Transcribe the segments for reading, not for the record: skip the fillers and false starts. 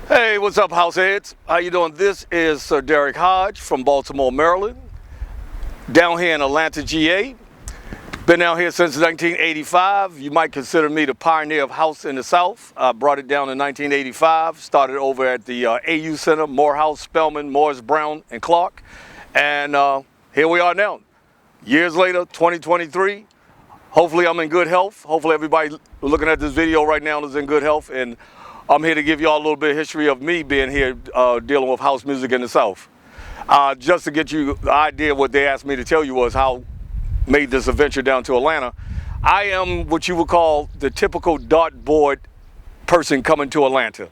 Hey, what's up, househeads? How you doing? This is Sir Derek Hodge from Baltimore, Maryland, down here in Atlanta, GA. Been down here since 1985. You might consider me the pioneer of house in the South. I brought it down in 1985, started over at the AU Center, Morehouse, Spelman, Morris, Brown, and Clark. And here we are now, years later, 2023. Hopefully I'm in good health. Hopefully everybody looking at this video right now is in good health. And I'm here to give y'all a little bit of history of me being here dealing with house music in the South. Just to get you the idea of what they asked me to tell you was how I made this adventure down to Atlanta. I am what you would call the typical dartboard person coming to Atlanta.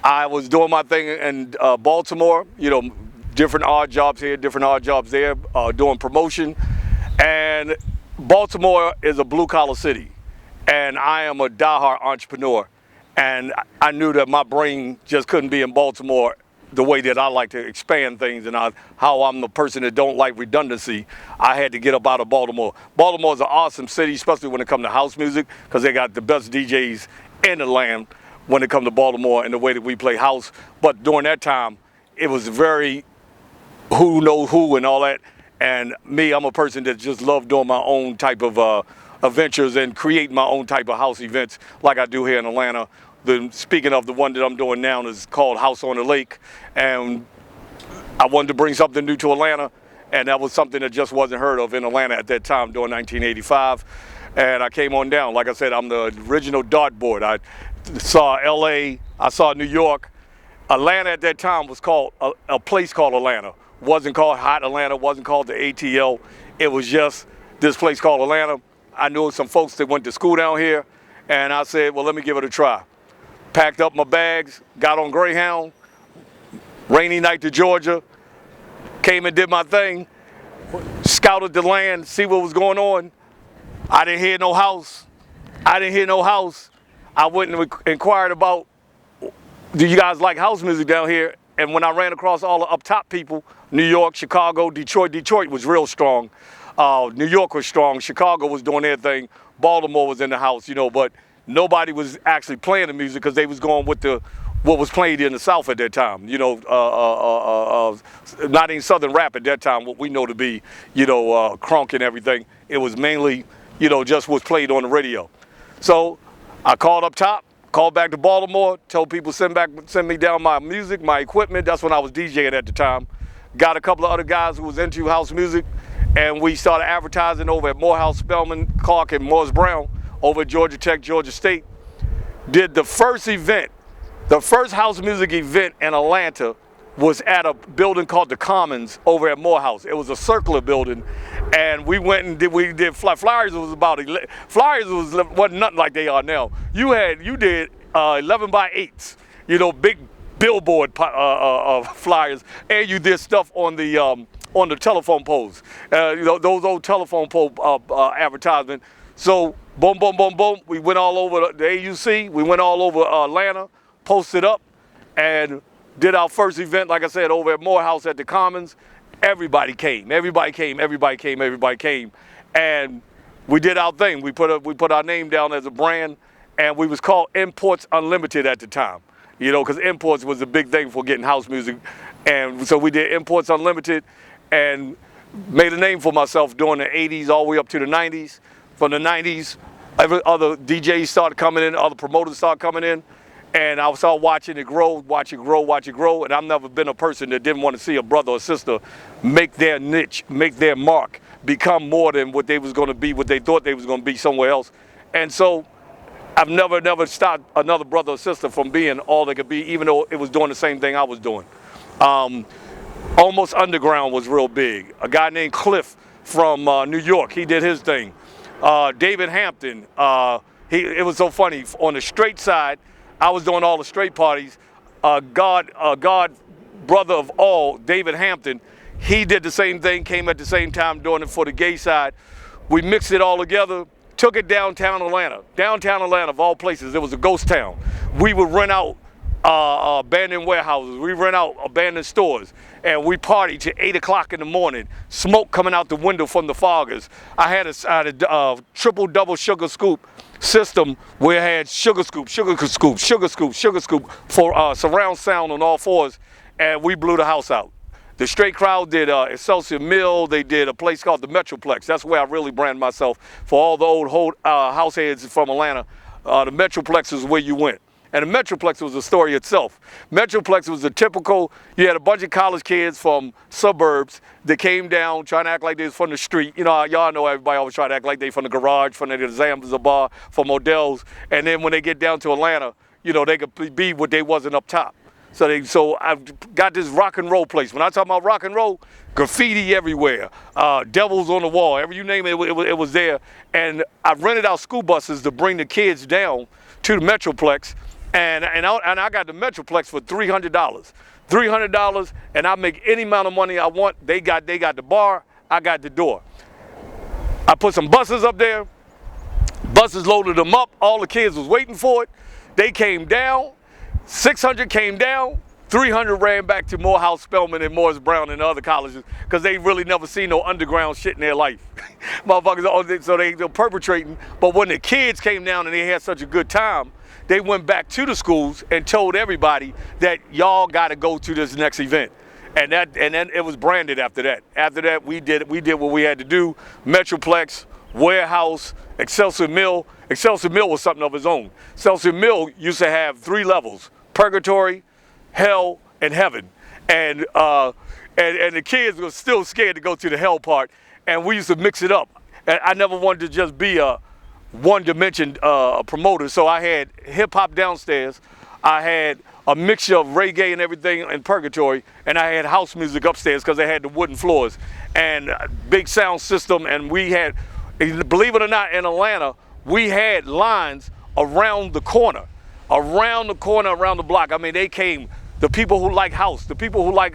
I was doing my thing in Baltimore, you know, different odd jobs here, different odd jobs there, doing promotion. And Baltimore is a blue collar city. And I am a diehard entrepreneur. And I knew that my brain just couldn't be in Baltimore the way that I like to expand things and how I'm the person that don't like redundancy. I had to get up out of Baltimore. Baltimore is an awesome city, especially when it comes to house music, because they got the best DJs in the land when it comes to Baltimore and the way that we play house. But during that time, it was very who knows who and all that. And me, I'm a person that just loved doing my own type of adventures and create my own type of house events like I do here in Atlanta. Speaking of the one that I'm doing now is called House on the Lake, and I wanted to bring something new to Atlanta, and that was something that just wasn't heard of in Atlanta at that time during 1985. And I came on down. Like I said, I'm the original dartboard. I saw LA, I saw New York. Atlanta at that time was called a place called Atlanta. Wasn't called Hot Atlanta, wasn't called the ATL. It was just this place called Atlanta. I knew some folks that went to school down here, and I said, well, let me give it a try. Packed up my bags, got on Greyhound, rainy night to Georgia, came and did my thing, scouted the land, see what was going on. I didn't hear no house. I went and inquired about, do you guys like house music down here? And when I ran across all the up top people, New York, Chicago, Detroit was real strong. New York was strong, Chicago was doing their thing, Baltimore was in the house, you know, but nobody was actually playing the music because they was going with what was played in the South at that time. You know, not even Southern rap at that time, what we know to be, you know, crunk and everything. It was mainly, you know, just what's played on the radio. So I called up top, called back to Baltimore, told people send me down my music, my equipment. That's when I was DJing at the time. Got a couple of other guys who was into house music, and we started advertising over at Morehouse, Spelman, Clark, and Morris Brown over at Georgia Tech, Georgia State. Did the first event, the first house music event in Atlanta was at a building called the Commons over at Morehouse. It was a circular building, and we went and did flyers. Wasn't nothing like they are now. You did 11 by 8s, you know, big billboard flyers, and you did stuff on the telephone poles, you know, those old telephone pole advertisement. So boom, boom, boom, boom. We went all over the AUC. We went all over Atlanta, posted up, and did our first event, like I said, over at Morehouse at the Commons. Everybody came. And we did our thing. We put our name down as a brand, and we was called Imports Unlimited at the time. You know, because imports was a big thing for getting house music. And so we did Imports Unlimited and made a name for myself during the 80s all the way up to the 90s. From the 90s, other DJs started coming in, other promoters started coming in, and I started watching it grow, and I've never been a person that didn't want to see a brother or sister make their niche, make their mark, become more than what they was going to be, what they thought they was going to be somewhere else. And so I've never stopped another brother or sister from being all they could be, even though it was doing the same thing I was doing. Almost Underground was real big. A guy named Cliff from New York, he did his thing. David Hampton, it was so funny. On the straight side, I was doing all the straight parties. God brother of all, David Hampton, he did the same thing, came at the same time doing it for the gay side. We mixed it all together, took it downtown Atlanta. Downtown Atlanta, of all places, it was a ghost town. We would rent out abandoned warehouses. We rent out abandoned stores, and we party till 8 o'clock in the morning. Smoke coming out the window from the foggers. I had a triple double sugar scoop system where I had sugar scoop for surround sound on all fours, and we blew the house out. The Straight Crowd did Excelsior Mill. They did a place called the Metroplex. That's where I really brand myself for all the old house heads from Atlanta. The Metroplex is where you went. And the Metroplex was a story itself. Metroplex was a typical, you had a bunch of college kids from suburbs that came down trying to act like they was from the street. You know, y'all know everybody always try to act like they from the garage, from the Zambar, from Odell's. And then when they get down to Atlanta, you know, they could be what they wasn't up top. So I've got this rock and roll place. When I talk about rock and roll, graffiti everywhere, devils on the wall, you name it, it was there. And I rented out school buses to bring the kids down to the Metroplex. And I got the Metroplex for $300. $300, and I make any amount of money I want. They got the bar, I got the door. I put some buses up there. Buses loaded them up. All the kids was waiting for it. They came down. 600 came down. 300 ran back to Morehouse, Spelman, and Morris Brown and other colleges because they really never seen no underground shit in their life. Motherfuckers, so they're perpetrating. But when the kids came down and they had such a good time, they went back to the schools and told everybody that y'all got to go to this next event. And then it was branded after that. After that, we did what we had to do. Metroplex, warehouse, Excelsior Mill. Excelsior Mill was something of its own. Excelsior Mill used to have 3 levels: purgatory, hell, and heaven. And the kids were still scared to go to the hell part, and we used to mix it up. And I never wanted to just be a one-dimension promoter, so I had hip-hop downstairs, I had a mixture of reggae and everything in purgatory, and I had house music upstairs because they had the wooden floors and big sound system. And we had, believe it or not, in Atlanta, we had lines around the corner, around the block. I mean, they came, the people who like house, the people who like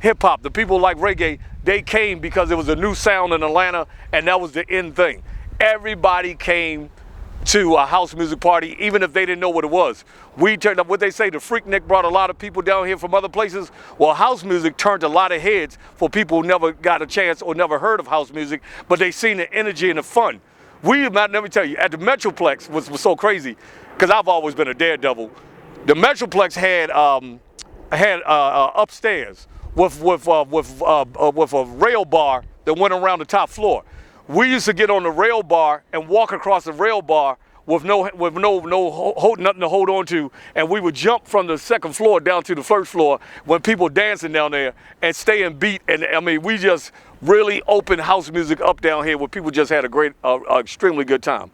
hip-hop, the people who like reggae, they came because it was a new sound in Atlanta, and that was the end thing. Everybody came to a house music party, even if they didn't know what it was. We turned up, what they say, the Freaknik brought a lot of people down here from other places. Well, house music turned a lot of heads for people who never got a chance or never heard of house music, but they seen the energy and the fun. Let me tell you, at the Metroplex was so crazy, because I've always been a daredevil. The Metroplex had upstairs with a rail bar that went around the top floor. We used to get on the rail bar and walk across the rail bar with nothing to hold on to, and we would jump from the second floor down to the first floor when people dancing down there and stay in beat. And I mean, we just really opened house music up down here where people just had a great, extremely good time.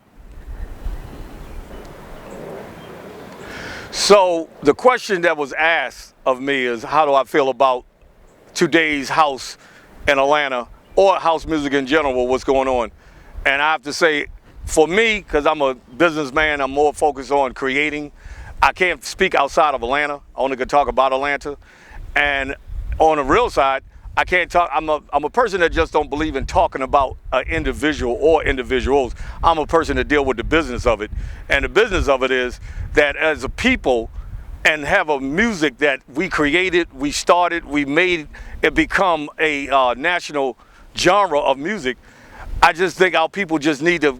So the question that was asked of me is, how do I feel about today's house in Atlanta, or house music in general, what's going on? And I have to say, for me, because I'm a businessman, I'm more focused on creating. I can't speak outside of Atlanta. I only can talk about Atlanta. And on the real side, I can't talk, I'm a person that just don't believe in talking about an individual or individuals. I'm a person that deal with the business of it. And the business of it is that as a people, and have a music that we created, we started, we made it become a national genre of music. I just think our people just need to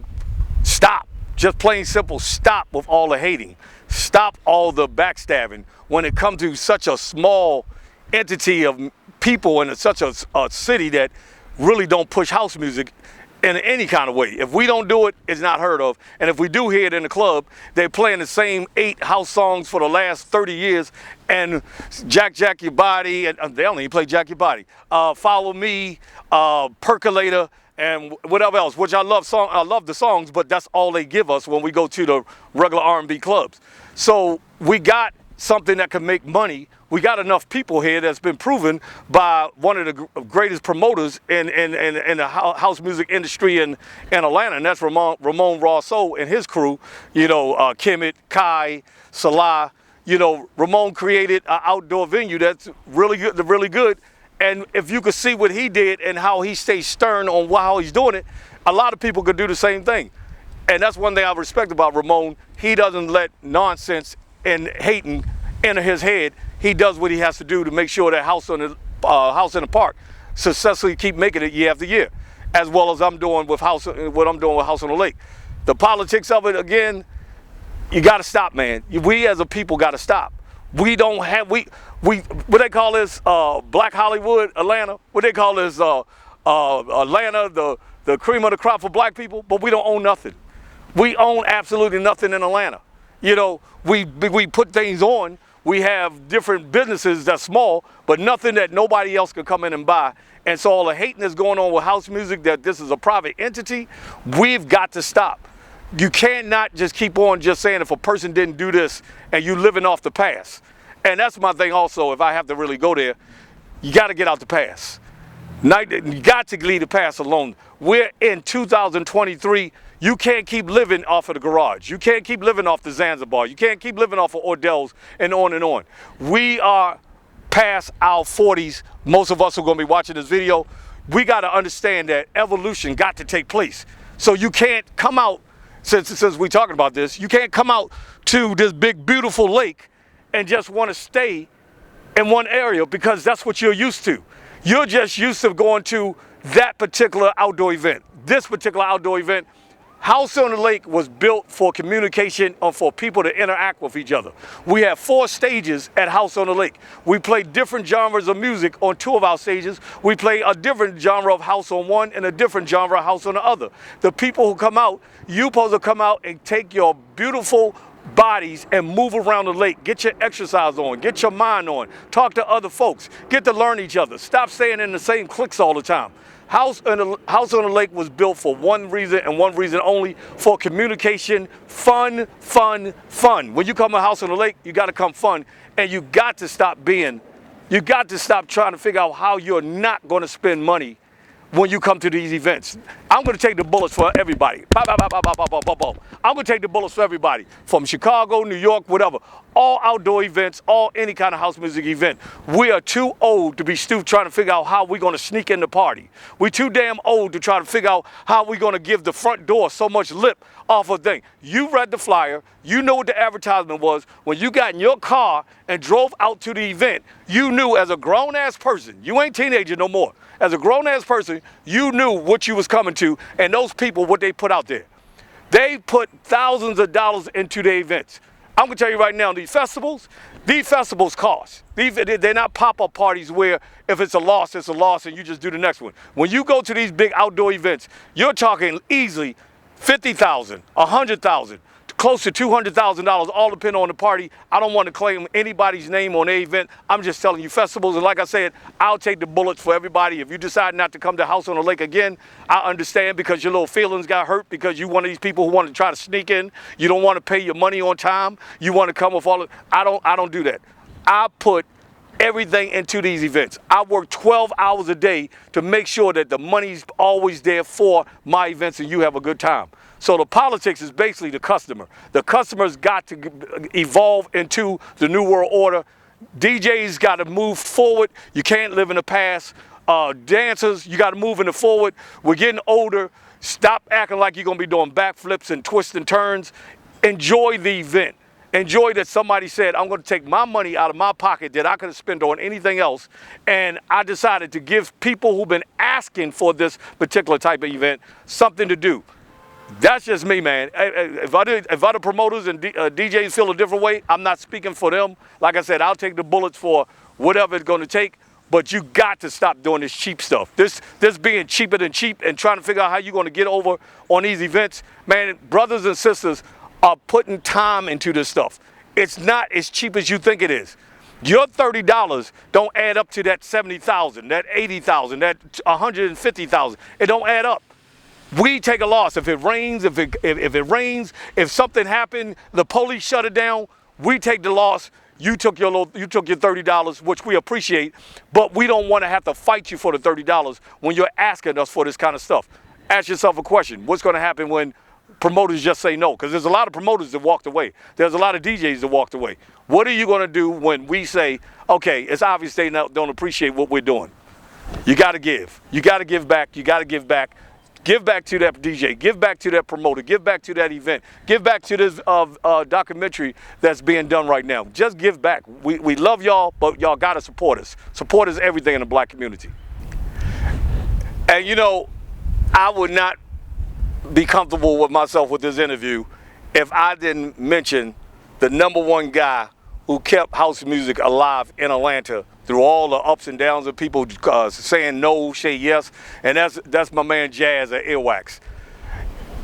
stop, just plain simple, stop with all the hating, stop all the backstabbing when it comes to such a small entity of people in such a city that really don't push house music in any kind of way. If we don't do it, it's not heard of. And if we do hear it in the club, they're playing the same 8 house songs for the last 30 years. And Jack Your Body, and they only play Jack Your Body. Follow Me, Percolator, and whatever else, which I love the songs, but that's all they give us when we go to the regular R&B clubs. So we got something that can make money. We got enough people here that's been proven by one of the greatest promoters in the house music industry in Atlanta, and that's Ramon Rosso and his crew. You know, Kemet, Kai, Salah. You know, Ramon created an outdoor venue that's really good. And if you could see what he did and how he stays stern on how he's doing it, a lot of people could do the same thing. And that's one thing I respect about Ramon. He doesn't let nonsense and hating enter his head, he does what he has to do to make sure that house in the park successfully keep making it year after year, as well as I'm doing with what I'm doing with House on the Lake. The politics of it, again, you got to stop, man. We as a people got to stop. We don't have, what they call this, Black Hollywood, Atlanta? What they call this, Atlanta, the cream of the crop for black people? But we don't own nothing. We own absolutely nothing in Atlanta. You know, we put things on. We have different businesses that's small, but nothing that nobody else could come in and buy. And so all the hating that's going on with house music, that this is a private entity, we've got to stop. You cannot just keep on just saying if a person didn't do this and you living off the past. And that's my thing also, if I have to really go there, you got to get out the past. You got to leave the past alone. We're in 2023. You can't keep living off of the garage. You can't keep living off the Zanzibar. You can't keep living off of Ordell's and on and on. We are past our 40s. Most of us who are going to be watching this video, we got to understand that evolution got to take place. So you can't come out, since we're talking about this, you can't come out to this big, beautiful lake and just want to stay in one area because that's what you're used to. You're just used to going to that particular outdoor event. This particular outdoor event, House on the Lake, was built for communication or for people to interact with each other. We have 4 stages at House on the Lake. We play different genres of music on 2 of our stages. We play a different genre of house on one and a different genre of house on the other. The people who come out, you're supposed to come out and take your beautiful bodies and move around the lake. Get your exercise on, get your mind on, talk to other folks, get to learn each other. Stop staying in the same cliques all the time. House on the Lake was built for one reason and one reason only, for communication, fun, fun, fun. When you come to House on the Lake, you got to come fun, and you got to stop trying to figure out how you're not going to spend money when you come to these events. I'm going to take the bullets for everybody. I'm going to take the bullets for everybody from Chicago, New York, whatever. All outdoor events, any kind of house music event. We are too old to be stupid trying to figure out how we're going to sneak in the party. We're too damn old to try to figure out how we're going to give the front door so much lip off of thing. You read the flyer. You know what the advertisement was. When you got in your car and drove out to the event, you knew as a grown-ass person, you ain't teenager no more. As a grown-ass person, you knew what you was coming to, and those people, what they put out there. They put thousands of dollars into their events. I'm going to tell you right now, these festivals cost. They're not pop-up parties where if it's a loss, and you just do the next one. When you go to these big outdoor events, you're talking easily $50,000, $100,000, close to $200,000, all depending on the party. I don't want to claim anybody's name on their event. I'm just telling you festivals. And like I said, I'll take the bullets for everybody. If you decide not to come to House on the Lake again, I understand, because your little feelings got hurt because you're one of these people who want to try to sneak in. You don't want to pay your money on time. You want to come with all of, I don't do that. I put everything into these events. I work 12 hours a day to make sure that the money's always there for my events and you have a good time. So the politics is basically the customer. The customer's got to evolve into the new world order. DJs got to move forward. You can't live in the past. Dancers, you got to move in the forward. We're getting older. Stop acting like you're going to be doing backflips and twists and turns. Enjoy the event. Enjoy that somebody said, I'm going to take my money out of my pocket that I could have spent on anything else, and I decided to give people who've been asking for this particular type of event something to do. That's just me, man. If other promoters and DJs feel a different way, I'm not speaking for them. Like I said, I'll take the bullets for whatever it's going to take, but you got to stop doing this cheap stuff. This being cheaper than cheap and trying to figure out how you're going to get over on these events. Man, brothers and sisters are putting time into this stuff. It's not as cheap as you think it is. Your $30 don't add up to that $70,000, that $80,000, that $150,000. It don't add up. We take a loss. If it rains, if something happened, the police shut it down, we take the loss. You took your $30, which we appreciate, but we don't want to have to fight you for the $30 when you're asking us for this kind of stuff. Ask yourself a question. What's going to happen when promoters just say no? Because there's a lot of promoters that walked away. There's a lot of DJs that walked away. What are you going to do when we say, okay, it's obvious they don't appreciate what we're doing? You got to give. You got to give back. You got to give back. Give back to that DJ. Give back to that promoter. Give back to that event. Give back to this documentary that's being done right now. Just give back. We love y'all, but y'all got to support us. Support is everything in the black community. And you know, I would not be comfortable with myself with this interview if I didn't mention the #1 guy who kept house music alive in Atlanta through all the ups and downs of people saying no, say yes, and that's my man Jazz at Earwax.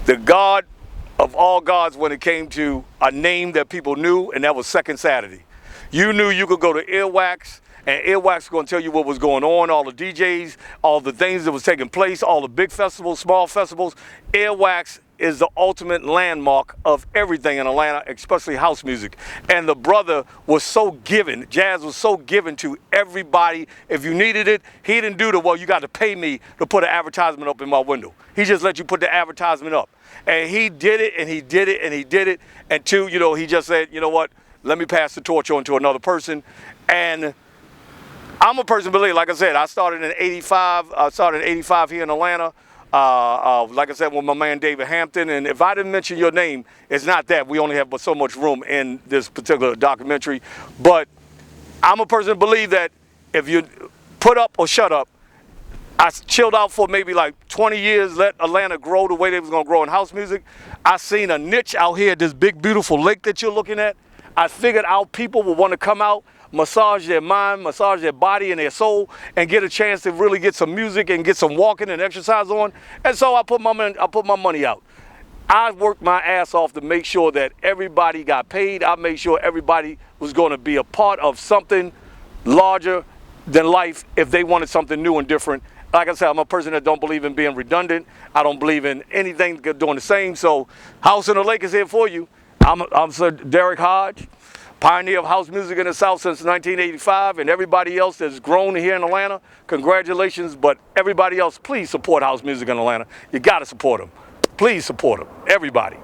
The God of all gods when it came to a name that people knew, and that was Second Saturday. You knew you could go to Earwax, and Earwax was going to tell you what was going on, all the DJs, all the things that was taking place, all the big festivals, small festivals. Earwax is the ultimate landmark of everything in Atlanta, especially house music. And the brother was so given, Jazz was so given to everybody. If you needed it, he didn't do the, well, you got to pay me to put an advertisement up in my window. He just let you put the advertisement up. And he did it, and he did it, and he did it. And two, you know, he just said, you know what, let me pass the torch on to another person. And I'm a person believer, like I said, I started in 85. I started in 85 here in Atlanta. Like I said, with my man David Hampton, and if I didn't mention your name, it's not that. We only have but so much room in this particular documentary. But I'm a person who believes that if you put up or shut up, I chilled out for maybe like 20 years, let Atlanta grow the way they was gonna grow in house music. I seen a niche out here, this big, beautiful lake that you're looking at. I figured out people would wanna come out, massage their mind, massage their body and their soul, and get a chance to really get some music and get some walking and exercise on. And so I put my money out. I worked my ass off to make sure that everybody got paid. I made sure everybody was going to be a part of something larger than life if they wanted something new and different. Like I said, I'm a person that don't believe in being redundant. I don't believe in anything doing the same. So House on the Lake is here for you. I'm Sir Derek Hodge, pioneer of house music in the South since 1985, and everybody else that's grown here in Atlanta, congratulations. But everybody else, please support house music in Atlanta. You got to support them. Please support them, everybody.